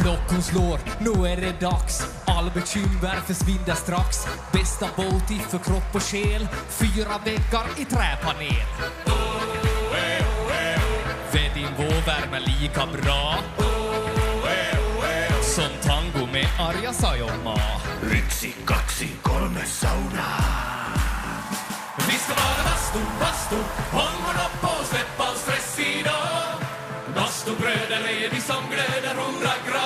Klockan slår, nu är det dags. All bekymmer försvinner strax. Bästa båt för kropp och själ. 4 väggar i träpanel. Din vårvärme lika bra som tango med Arja Saijonmaa. 1, 2, 3 sauna. Vi ska vara bastu, håll upp och släpp all stress idag. Bastubröder är vi som glöder 100 grader.